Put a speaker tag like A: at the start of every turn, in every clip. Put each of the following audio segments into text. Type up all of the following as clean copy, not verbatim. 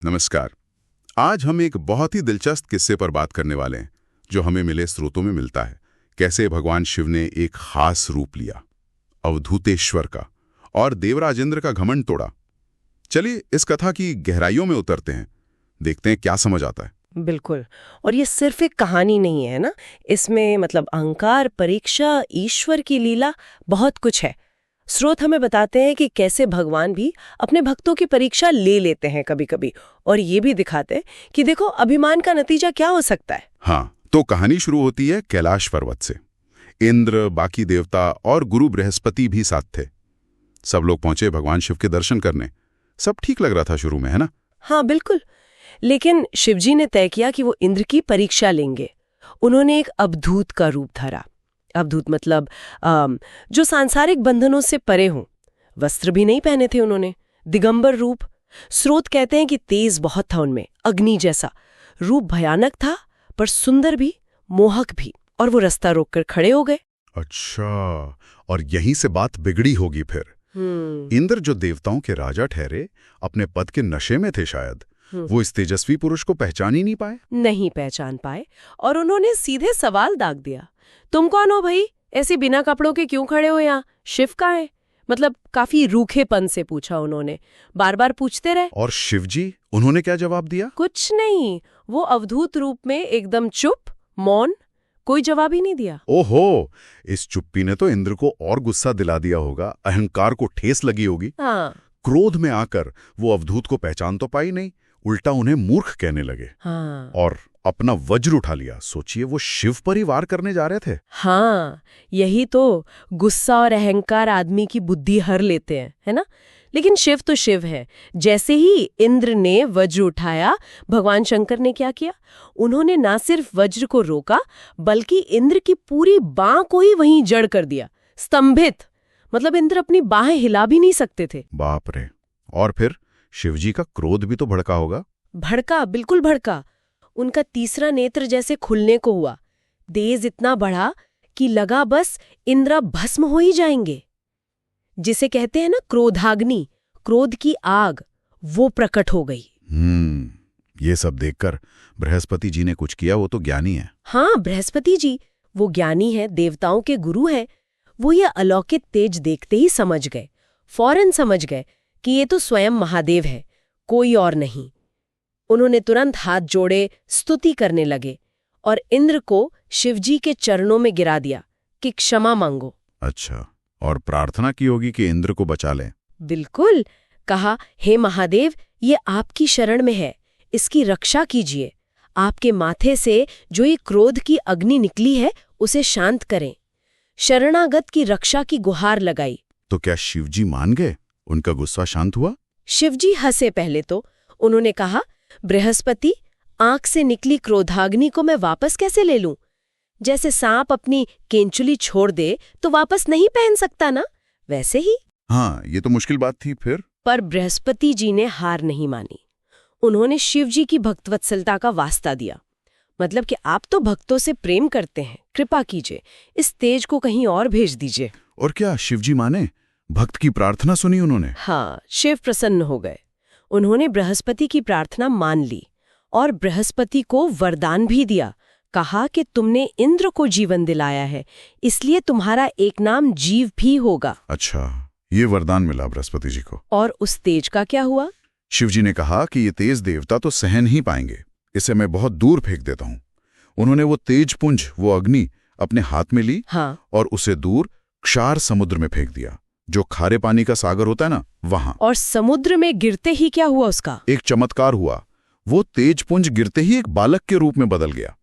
A: नमस्कार। आज हम एक बहुत ही दिलचस्प किस्से पर बात करने वाले हैं जो हमें मिले स्रोतों में मिलता है। कैसे भगवान शिव ने एक खास रूप लिया, अवधूतेश्वर का, और देवराजेंद्र का घमंड तोड़ा। चलिए इस कथा की गहराइयों में उतरते हैं, देखते हैं क्या समझ आता है।
B: बिल्कुल। और ये सिर्फ एक कहानी नहीं है ना, इसमें अहंकार, परीक्षा, ईश्वर की लीला, बहुत कुछ है। स्रोत हमें बताते हैं कि कैसे भगवान भी अपने भक्तों की परीक्षा ले लेते हैं कभी कभी, और ये भी दिखाते हैं कि देखो अभिमान का नतीजा क्या हो सकता है।
A: हाँ, तो कहानी शुरू होती है कैलाश पर्वत से। इंद्र, बाकी देवता और गुरु बृहस्पति भी साथ थे। सब लोग पहुंचे भगवान शिव के दर्शन करने। सब ठीक लग रहा था शुरू में, है ना?
B: हाँ बिल्कुल। लेकिन शिवजी ने तय किया कि वो इंद्र की परीक्षा लेंगे। उन्होंने एक अवधूत का रूप धरा। अवधूत मतलब जो सांसारिक बंधनों से परे हों। वस्त्र भी नहीं पहने थे उन्होंने, दिगंबर रूप। स्रोत कहते हैं कि तेज बहुत था उनमें, अग्नि जैसा। रूप भयानक था पर सुंदर भी, मोहक भी। और वो रास्ता रोककर खड़े हो गए।
A: अच्छा, और यहीं से बात बिगड़ी होगी फिर। इंद्र जो देवताओं के राजा ठहरे, अपने पद के नशे में थे शायद। वो इस तेजस्वी पुरुष को पहचान ही नहीं पाए।
B: नहीं पहचान पाए, और उन्होंने सीधे सवाल दाग दिया, तुम कौन हो भाई? ऐसे बिना कपड़ों के क्यों खड़े हो यहाँ? शिव कहाँ है? काफी रूखेपन से पूछा उन्होंने। बार बार पूछते रहे।
A: और शिवजी, उन्होंने क्या जवाब दिया?
B: कुछ नहीं। वो अवधूत रूप में एकदम चुप, मौन, कोई जवाब ही नहीं दिया।
A: ओहो, इस चुप्पी ने तो इंद्र को और गुस्सा दिला दिया होगा, अहंकार को ठेस लगी होगी।
B: हाँ।
A: क्रोध में आकर वो अवधूत को पहचान तो पाई नहीं, उल्टा उन्हें मूर्ख कहने लगे।
B: हाँ।
A: और अपना वज्र उठा लिया। सोचिए, वो शिव पर ही वार करने जा रहे थे।
B: हाँ, यही तो। गुस्सा और अहंकार आदमी की बुद्धि हर लेते हैं, है ना? लेकिन शिव तो शिव है। जैसे ही इंद्र ने वज्र उठाया, भगवान शंकर ने क्या किया? उन्होंने ना सिर्फ वज्र को रोका, बल्कि इंद्र की पूरी बांह को ही वहीं जड़ कर दिया, स्तंभित। इंद्र अपनी बाहें हिला भी नहीं सकते थे।
A: बाप रे। और फिर शिवजी का क्रोध भी तो भड़का होगा।
B: भड़का, बिल्कुल भड़का। उनका तीसरा नेत्र जैसे खुलने को हुआ। तेज इतना बढ़ा कि लगा बस इंद्र भस्म हो ही जाएंगे। जिसे कहते हैं ना क्रोधाग्नि, क्रोध की आग, वो प्रकट हो गई।
A: ये सब देखकर बृहस्पति जी ने कुछ किया। वो तो ज्ञानी है।
B: हाँ, बृहस्पति जी, वो ज्ञानी है, देवताओं के गुरु हैं। वो ये अलौकिक तेज देखते ही समझ गए, फौरन समझ गए कि ये तो स्वयं महादेव है, कोई और नहीं। उन्होंने तुरंत हाथ जोड़े, स्तुति करने लगे और इंद्र को शिवजी के चरणों में गिरा दिया कि क्षमा मांगो।
A: अच्छा, और प्रार्थना की होगी कि इंद्र को बचा लें।
B: बिल्कुल। कहा, हे महादेव, ये आपकी शरण में है, इसकी रक्षा कीजिए। आपके माथे से जो ये क्रोध की अग्नि निकली है, उसे शांत करें। शरणागत की रक्षा की गुहार लगाई।
A: तो क्या शिवजी मान गए? उनका गुस्सा शांत हुआ?
B: शिवजी हंसे पहले तो। उन्होंने कहा, बृहस्पति, आंख से निकली क्रोधाग्नि को मैं वापस कैसे ले लूं? जैसे सांप अपनी केंचुली छोड़ दे तो वापस नहीं पहन सकता ना, वैसे ही।
A: हाँ, ये तो मुश्किल बात थी फिर।
B: पर बृहस्पति जी ने हार नहीं मानी। उन्होंने शिवजी की भक्तवत्सलता का वास्ता दिया। कि आप तो भक्तों से प्रेम करते हैं, कृपा कीजिए, इस तेज को कहीं और भेज दीजिए।
A: और क्या शिवजी माने? भक्त की प्रार्थना सुनी उन्होंने?
B: हाँ, शिव प्रसन्न हो गए। उन्होंने बृहस्पति की प्रार्थना मान ली और बृहस्पति को वरदान भी दिया। कहा कि तुमने इंद्र को जीवन दिलाया है, इसलिए तुम्हारा एक नाम जीव भी होगा।
A: अच्छा, ये वरदान मिला बृहस्पति जी को।
B: और उस तेज का क्या हुआ?
A: शिवजी ने कहा कि ये तेज देवता तो सहन ही पाएंगे, इसे मैं बहुत दूर फेंक देता हूँ। उन्होंने वो तेज पुंज, वो अग्नि अपने हाथ में ली।
B: हाँ।
A: और उसे दूर क्षार समुद्र में फेंक दिया, जो खारे पानी का सागर होता है ना, वहां।
B: और समुद्र में गिरते ही क्या हुआ? उसका
A: एक चमत्कार हुआ। वो तेज पुंज गिरते ही एक बालक के रूप में बदल गया।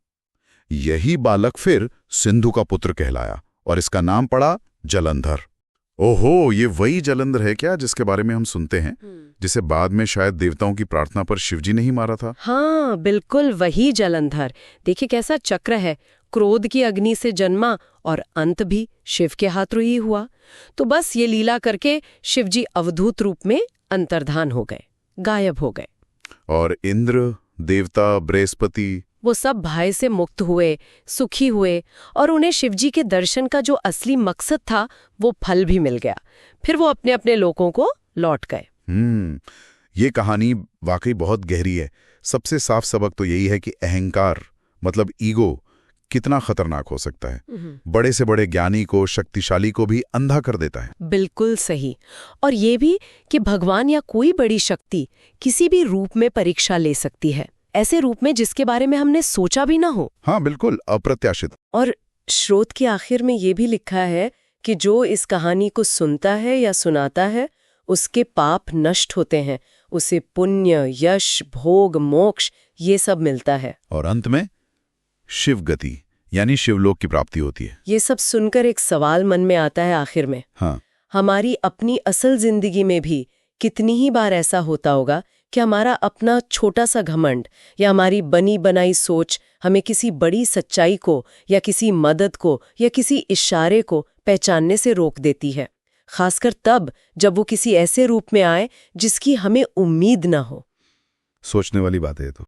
A: यही बालक फिर सिंधु का पुत्र कहलाया और इसका नाम पड़ा जलंधर। ओहो, ये वही जलंधर है क्या जिसके बारे में हम सुनते हैं, जिसे बाद में शायद देवताओं की प्रार्थना पर शिवजी ने ही मारा था?
B: हाँ, बिल्कुल वही जलंधर। देखिए कैसा चक्र है। क्रोध की अग्नि से जन्मा और अंत भी शिव के हाथों ही हुआ। तो बस ये लीला करके शिवजी अवधूत रूप में अंतर्धान हो गए, गायब हो गए।
A: और इंद्र, देवता, बृहस्पति,
B: वो सब भय से मुक्त हुए, सुखी हुए, और उन्हें शिवजी के दर्शन का जो असली मकसद था वो फल भी मिल गया। फिर वो अपने अपने लोकों को लौट गए।
A: ये कहानी वाकई बहुत गहरी है। सबसे साफ सबक तो यही है कि अहंकार मतलब ईगो कितना खतरनाक हो सकता है। बड़े से बड़े ज्ञानी को, शक्तिशाली को भी अंधा कर देता है।
B: बिल्कुल सही। और ये भी कि भगवान या कोई बड़ी शक्ति किसी भी रूप में परीक्षा ले सकती है, ऐसे रूप में जिसके बारे में हमने सोचा भी ना हो।
A: हाँ बिल्कुल, अप्रत्याशित।
B: और स्रोत के आखिर में ये भी लिखा है कि जो इस कहानी को सुनता है या सुनाता है उसके पाप नष्ट होते हैं, उसे पुण्य, यश, भोग, मोक्ष ये सब मिलता है।
A: और अंत में शिव गति यानी शिवलोक की प्राप्ति होती है।
B: ये सब सुनकर एक सवाल मन में आता है आखिर में,
A: हाँ,
B: हमारी अपनी असल जिंदगी में भी कितनी ही बार ऐसा होता होगा कि हमारा अपना छोटा सा घमंड या हमारी बनी बनाई सोच हमें किसी बड़ी सच्चाई को या किसी मदद को या किसी इशारे को पहचानने से रोक देती है, खासकर तब जब वो किसी ऐसे रूप में आए जिसकी हमें उम्मीद ना हो।
A: सोचने वाली बात है ये तो।